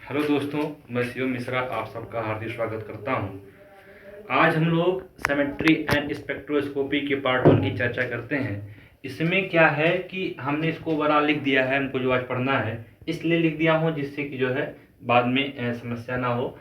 Hello दोस्तों, मैं शिवम मिश्रा आप सबका हार्दिक स्वागत करता हूं। आज हम लोग सिमेट्री एंड स्पेक्ट्रोस्कोपी के पार्ट 1 की चर्चा करते हैं। इसमें क्या है कि हमने इसको ओवरऑल लिख दिया है, हमको जो आज पढ़ना है इसलिए लिख दिया हूं जिससे कि जो है बाद में समस्या ना हो।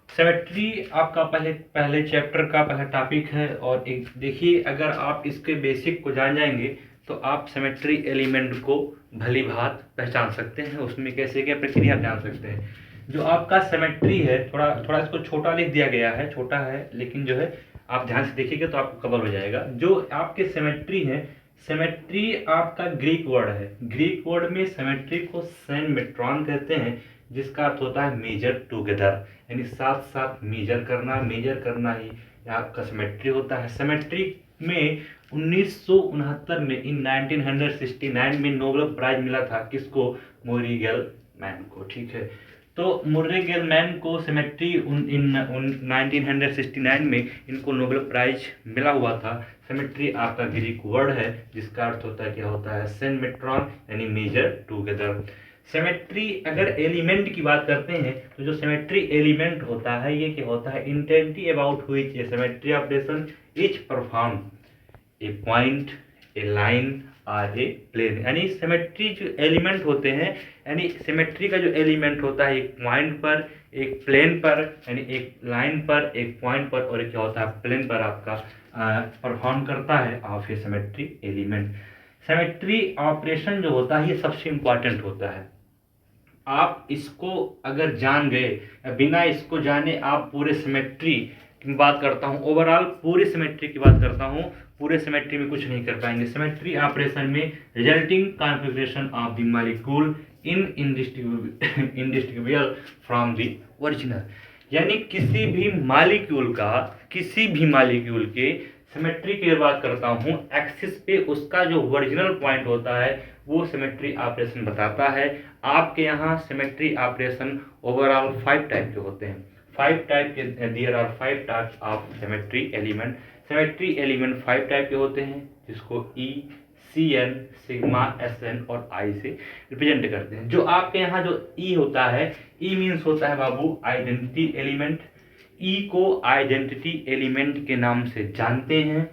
सिमेट्री आपका पहले पहले चैप्टर का पहला टॉपिक है और एक देखिए, अगर आप इसके बेसिक को जान जाएंगे तो आप सिमेट्री एलिमेंट को भली भांति पहचान सकते हैं, उसमें कैसे क्या प्रक्रिया आप जान सकते हैं। जो आपका सिमेट्री है, थोड़ा थोड़ा इसको छोटा लिख दिया गया है, छोटा है लेकिन जो है आप ध्यान से देखिएगा तो आपको कवर हो जाएगा। जो आपके सिमेट्री है, सिमेट्री आपका ग्रीक वर्ड है। ग्रीक वर्ड में सिमेट्री को सेनमेट्रॉन कहते हैं, जिसका अर्थ होता है मेजर टुगेदर, यानी साथ साथ मेजर करना ही आपका सिमेट्री होता है। सिमेट्री में 1969 में इन 1969 में नोबेल प्राइज मिला था किसको? मोरी गेल-मैन को। ठीक है, तो मोरी गेल-मैन को सिमेट्री इन 1969 में इनको नोबेल प्राइज मिला हुआ था। सिमेट्री आपका ग्रीक वर्ड है जिसका अर्थ होता है क्या होता है? सेनमेट्रॉन, यानी मेजर टुगेदर। सिमेट्री अगर एलिमेंट की बात करते हैं तो जो सिमेट्री एलिमेंट होता है ये क्या होता है? Entity about which a symmetry operation is perform, a point, a line और ए प्लेन। यानी सिमेट्री जो एलिमेंट होते हैं, यानी सिमेट्री का जो एलिमेंट होता है एक पॉइंट पर, एक प्लेन पर, यानी एक लाइन पर, एक पॉइंट पर और एक क्या होता है? प्लेन पर आपका परफॉर्म करता है of A symmetry element. Symmetry operation जो होता है ये सबसे इंपॉर्टेंट होता है। आप इसको अगर जान गए, बिना इसको जाने आप पूरे सिमेट्री की बात करता हूँ, ओवरऑल पूरी सिमेट्री की बात करता हूँ, पूरे सिमेट्री में कुछ नहीं कर पाएंगे। सिमेट्री ऑपरेशन में resulting configuration of the molecule indistinguishable from the original, यानी किसी भी मॉलिक्यूल के सिमेट्री की बात करता हूँ, एक्सिस पे उसका जो ओरिजिनल पॉइंट होता है वो सिमेट्री ऑपरेशन बताता है। आपके यहाँ सिमेट्री ऑपरेशन ओवरऑल 5 टाइप के होते हैं। 5 टाइप के, there are 5 types of symmetry element. Symmetry element 5 type के होते हैं जिसको E, C N, sigma, S N और आई से रिप्रेजेंट करते हैं। जो आपके यहाँ जो ई होता है, ई मीन्स होता है बाबू आइडेंटिटी एलिमेंट। ई को आइडेंटिटी एलिमेंट के नाम से जानते हैं।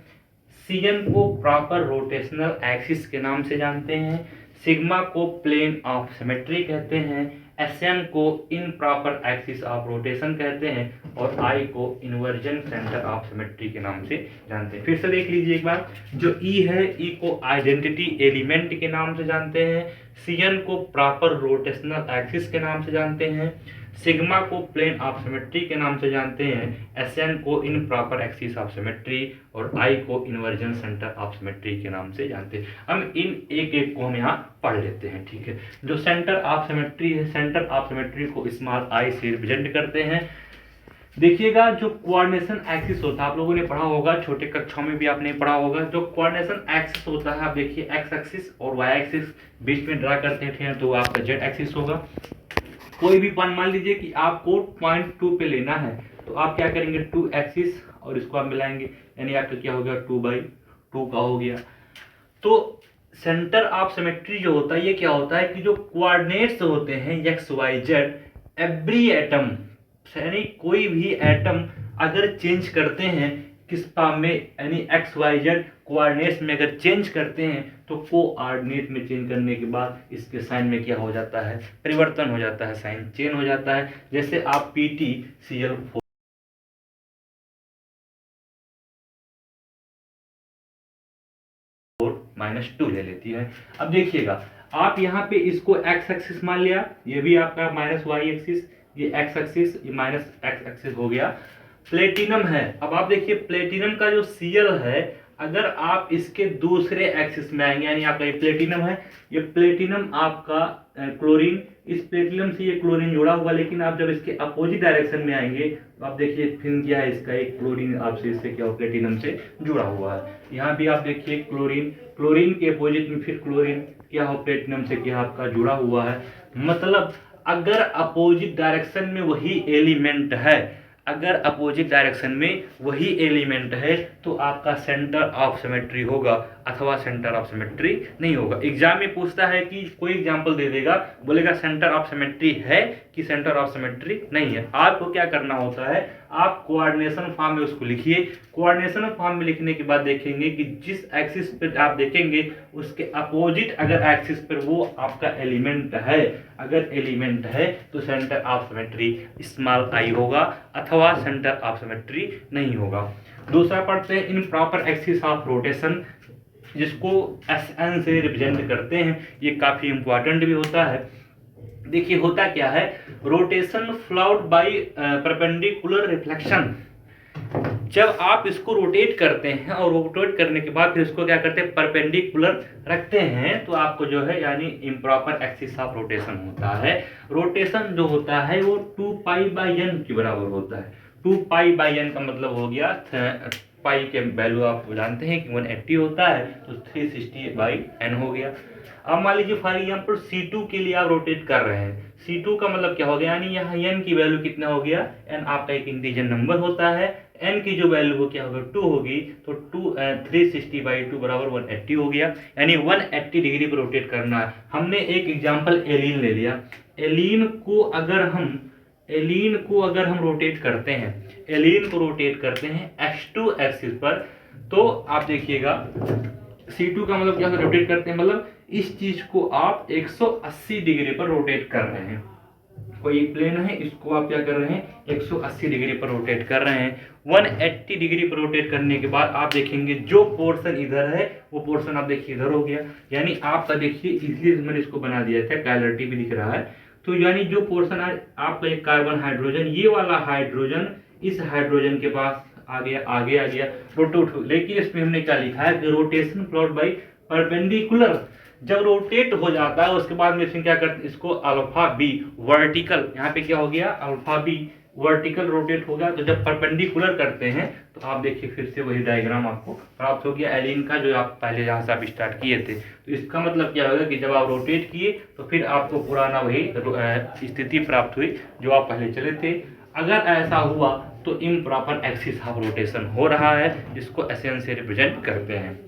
सीएन को प्रॉपर रोटेशनल एक्सिस के नाम से जानते हैं। सिग्मा को प्लेन ऑफ सिमेट्री कहते हैं। एसएन को इनप्रॉपर एक्सिस ऑफ रोटेशन कहते हैं और आई को इन्वर्जन सेंटर ऑफ सिमेट्री के नाम से जानते हैं। फिर से देख लीजिए एक बार, जो ई है, ई को आइडेंटिटी एलिमेंट के नाम से जानते हैं। सीएन को प्रॉपर रोटेशनल एक्सिस के नाम से जानते हैं। सिग्मा को प्लेन ऑफ सिमेट्री के नाम से जानते हैं। एसएन को in proper axis of symmetry और आई को इन्वर्जन सेंटर ऑफ सिमेट्री के नाम से जानते हैं। हम इन एक एक को हम यहाँ पढ़ लेते हैं। ठीक है, जो सेंटर ऑफ सिमेट्री है, सेंटर ऑफ सिमेट्री को स्मॉल आई से रिप्रेजेंट करते हैं। देखिएगा, जो कोऑर्डिनेशन एक्सिस होता है आप लोगों ने पढ़ा होगा, छोटे कक्षाओं में भी आपने पढ़ा होगा। जो कोऑर्डिनेशन एक्सिस होता है, आप देखिए एक्स एक्सिस और वाई एक्सिस बीच में ड्रा करते हैं तो आपका जेड एक्सिस होगा। कोई भी पॉइंट मान लीजिए कि आपको पॉइंट 2 पे लेना है तो आप क्या करेंगे? 2 एक्सिस और इसको आप मिलाएंगे, यानी आपका क्या हो गया? 2/2 का हो गया। तो सेंटर ऑफ सिमेट्री जो होता है ये क्या होता है कि जो कोऑर्डिनेट्स होते हैं X Y Z, every atom, यानी कोई भी एटम अगर चेंज करते हैं किस फॉर्म में, यानी एक्स वाई जेड कोऑर्डिनेट्स में अगर चेंज करते हैं तो कोऑर्डिनेट में चेंज करने के बाद इसके साइन में क्या हो जाता है? परिवर्तन हो जाता है, साइन चेंज हो जाता है। जैसे आप PtCl4 -2 ले लेती है। अब देखिएगा, आप यहाँ पे इसको एक्स एक्सिस मान लिया, ये भी आपका माइनस वाई एक्सिस, ये एक्स एक्सिस, ये माइनस एक्स एक्सिस हो गया। प्लेटिनम है, अब आप देखिए प्लेटिनम का जो Cl है, अगर आप इसके दूसरे एक्सिस में आएंगे, यानी आपका ये प्लेटिनम है, ये प्लेटिनम आपका क्लोरीन, इस प्लेटिनम से ये क्लोरीन जुड़ा हुआ, लेकिन आप जब इसके अपोजिट डायरेक्शन में आएंगे तो आप देखिए फिर क्या है, इसका एक क्लोरीन आपसे इससे क्या हो? प्लेटिनम से जुड़ा हुआ है। यहाँ भी आप देखिए क्लोरीन, क्लोरीन के अपोजिट में फिर क्लोरीन क्या हो? प्लेटिनम से क्या आपका जुड़ा हुआ है। मतलब अगर अपोजिट डायरेक्शन में वही एलिमेंट है, अगर अपोजिट डायरेक्शन में वही एलिमेंट है तो आपका सेंटर ऑफ सिमेट्री होगा अथवा सेंटर ऑफ सिमेट्री नहीं होगा। एग्जाम में पूछता है कि कोई एग्जाम्पल दे देगा, बोलेगा सेंटर ऑफ सिमेट्री है कि सेंटर ऑफ सिमेट्री नहीं है। आपको क्या करना होता है, आप कोऑर्डिनेशन फॉर्म में उसको लिखिए। कोऑर्डिनेशन फॉर्म में लिखने के बाद देखेंगे कि जिस एक्सिस पर आप देखेंगे उसके अपोजिट अगर एक्सिस पर वो आपका एलिमेंट है, अगर एलिमेंट है तो centre of symmetry small I होगा अथवा सेंटर ऑफ सिमेट्री नहीं होगा। दूसरा पढ़ते हैं in proper axis of rotation, जिसको SN से रिप्रेजेंट करते हैं। ये काफ़ी इंपॉर्टेंट भी होता है। देखिए होता क्या है, रोटेशन फ्लाउड बाय परपेंडिकुलर रिफ्लेक्शन। जब आप इसको रोटेट करते हैं और रोटेट करने के बाद फिर इसको क्या करते हैं, परपेंडिकुलर रखते हैं, तो आपको जो है यानी इम्प्रॉपर एक्सिस ऑफ रोटेशन होता है। रोटेशन जो होता है वो 2π/n के बराबर होता है। 2π/n का मतलब हो गया, पाई के वैल्यू आप जानते हैं कि 180 होता है, तो 360/n हो गया। अब मान लीजिए फॉर एग्जाम्पल C2 के लिए आप रोटेट कर रहे हैं। C2 का मतलब क्या हो गया, यानी यहाँ n की वैल्यू कितना हो गया, n आपका एक इंटीजर नंबर होता है, n की जो वैल्यू हो क्या होगा 2 होगी, तो 360/2 बराबर 180 हो गया, यानी 180 डिग्री पर रोटेट करना है। हमने एक एग्जाम्पल एलीन ले लिया। एलीन को अगर हम रोटेट करते हैं, एलीन को रोटेट करते हैं x2 एक्सिस पर, तो आप देखिएगा C2 का मतलब क्या रोटेट करते हैं, मतलब इस चीज को आप 180 डिग्री पर रोटेट कर रहे हैं। कोई प्लेन है, इसको आप क्या कर रहे हैं, 180 डिग्री पर रोटेट कर रहे हैं। 180 डिग्री पर रोटेट करने के बाद आप देखेंगे जो पोर्शन इधर है वो पोर्शन आप देखिए इधर हो गया, यानी आपका देखिए इसलिए मैंने इसको बना दिया था, कैलरिटी भी दिख रहा है। तो यानी जो पोर्शन आपका एक कार्बन हाइड्रोजन, ये वाला हाइड्रोजन इस हाइड्रोजन के पास आगे आ गया रोटेट। लेकिन इसमें हमने क्या लिखा है कि रोटेशन फ्लाउड बाय परपेंडिकुलर। जब रोटेट हो जाता है उसके बाद में इसमें क्या करते हैं, इसको अल्फा बी वर्टिकल, यहाँ पे क्या हो गया अल्फा बी वर्टिकल रोटेट हो गया। तो जब परपेंडिकुलर करते हैं तो आप देखिए फिर से वही डायग्राम आपको प्राप्त हो गया एलीन का, जो आप पहले जहाँ से आप स्टार्ट किए थे। तो इसका मतलब क्या होगा कि जब आप रोटेट किए तो फिर आपको पुराना वही स्थिति प्राप्त हुई जो आप पहले चले थे। अगर ऐसा हुआ तो इम्प्रॉपर एक्सिस ऑफ रोटेशन हो रहा है, जिसको SN से रिप्रेजेंट करते हैं।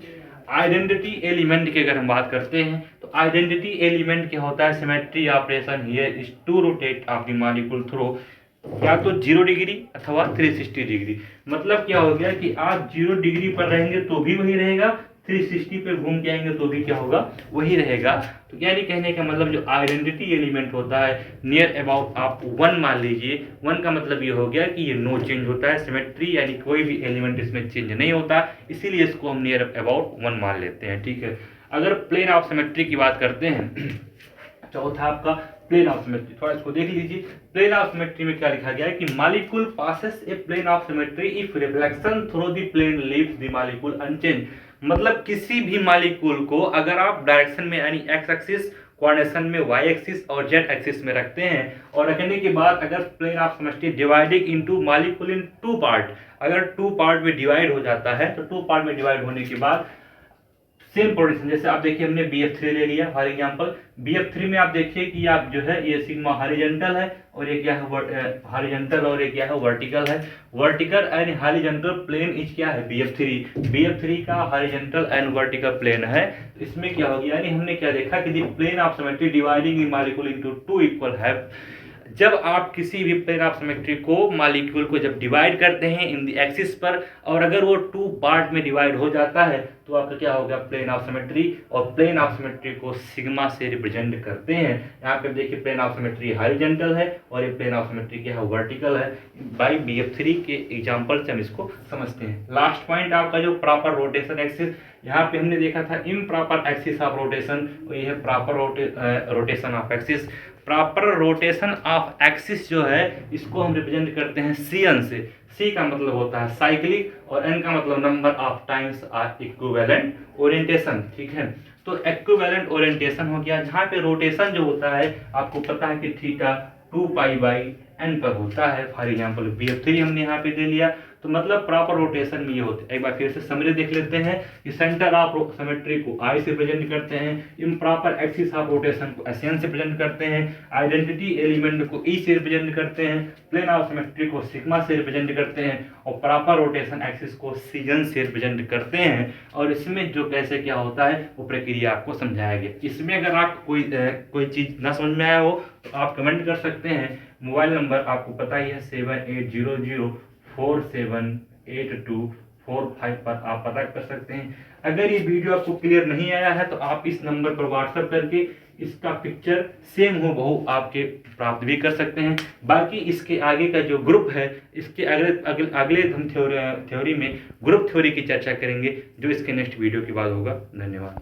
आइडेंटिटी एलिमेंट की अगर हम बात करते हैं तो आइडेंटिटी एलिमेंट क्या होता है, symmetry operation here is to rotate of the molecule through या तो 0 डिग्री अथवा 360 डिग्री। मतलब क्या हो गया कि आप 0 डिग्री पर रहेंगे तो भी वही रहेगा, 360 पे घूम के आएंगे तो भी क्या होगा, वही रहेगा। तो यानी कहने का मतलब जो आइडेंटिटी एलिमेंट होता है नियर अबाउट आप 1 मान लीजिए, 1 का मतलब ये हो गया कि ये नो चेंज होता है, सिमेट्री यानी कोई भी एलिमेंट इसमें चेंज नहीं होता, इसीलिए इसको हम नियर अबाउट 1 मान लेते हैं। ठीक है, अगर प्लेन ऑफ सिमेट्री की बात करते हैं, चौथा आपका प्लेन ऑफ सिमेट्री, थोड़ा इसको देख लीजिए। प्लेन ऑफ सिमेट्री में क्या लिखा गया है कि molecule passes a plane of symmetry if reflection through the plane leaves the molecule unchanged. मतलब किसी भी मॉलिक्यूल को अगर आप डायरेक्शन में यानी एक्स एक्सिस, कोऑर्डिनेशन में वाई एक्सिस और जेड एक्सिस में रखते हैं और रखने के बाद अगर plane of symmetry divided into molecule in 2 part, अगर 2 पार्ट में डिवाइड हो जाता है तो 2 पार्ट में डिवाइड होने के बाद सेम पोजीशन, जैसे आप देखिए हमने BF3 ले लिया फॉर एग्जांपल। BF3 में आप देखिए कि आप जो है ये सिग्मा हॉरिजॉन्टल है और ये क्या है हॉरिजॉन्टल और ये क्या है वर्टिकल है। Vertical and horizontal plane is क्या है BF3 का हॉरिजॉन्टल एंड वर्टिकल प्लेन है। इसमें क्या हो गया, यानी हमने क्या देखा कि the plane of symmetry dividing the molecule into 2 equal है। जब आप किसी भी प्लेन ऑफ सिमेट्री को मॉलिक्यूल को जब डिवाइड करते हैं इन द एक्सिस पर और अगर वो 2 पार्ट में डिवाइड हो जाता है तो आपका क्या होगा प्लेन ऑफ सिमेट्री, और प्लेन ऑफ सिमेट्री को सिग्मा से रिप्रेजेंट करते हैं। यहाँ पे देखिए प्लेन ऑफ सिमेट्री हॉरिजॉन्टल है और ये प्लेन ऑफ सिमेट्री क्या है वर्टिकल है। बाय BF3 के एग्जांपल से हम इसको समझते हैं। लास्ट पॉइंट आपका जो प्रॉपर रोटेशन एक्सिस, यहाँ पे हमने देखा था इम्प्रॉपर एक्सिस ऑफ रोटेशन, ये है proper rotation of axis. Proper rotation of axis जो है इसको हम रिप्रेजेंट करते हैं CN से। C का मतलब होता है साइक्लिक और N का मतलब number of times are equivalent orientation. ठीक है, तो इक्विवेलेंट ओरिएंटेशन हो गया, जहाँ पे रोटेशन जो होता है आपको पता है कि थीटा 2π/n पर होता है। फॉर एग्जाम्पल BF3 हमने यहाँ पे दे लिया तो मतलब प्रॉपर रोटेशन में ये होते हैं। एक बार फिर से समरी देख लेते हैं कि सेंटर ऑफ सिमेट्री को आई से प्रेजेंट करते हैं, इम्प्रॉपर एक्सिस ऑफ रोटेशन को एस एन से प्रेजेंट करते हैं, आइडेंटिटी एलिमेंट को ई से रिप्रेजेंट करते हैं, प्लेन ऑफ सिमेट्री को सिग्मा से रिप्रेजेंट करते हैं और प्रॉपर रोटेशन एक्सिस को सीजन से रिप्रेजेंट करते हैं। और इसमें जो कैसे क्या होता है वो प्रक्रिया आपको समझाया गया। इसमें अगर आप कोई चीज़ ना समझ में आया हो तो आप कमेंट कर सकते हैं। मोबाइल नंबर आपको पता ही है 7800478245 पर आप पता कर सकते हैं। अगर ये वीडियो आपको क्लियर नहीं आया है तो आप इस नंबर पर व्हाट्सएप करके इसका पिक्चर सेम हो बहु आपके प्राप्त भी कर सकते हैं। बाकी इसके आगे का जो ग्रुप है, इसके अगले हम थ्योरी में ग्रुप थ्योरी की चर्चा करेंगे, जो इसके नेक्स्ट वीडियो के बाद होगा। धन्यवाद।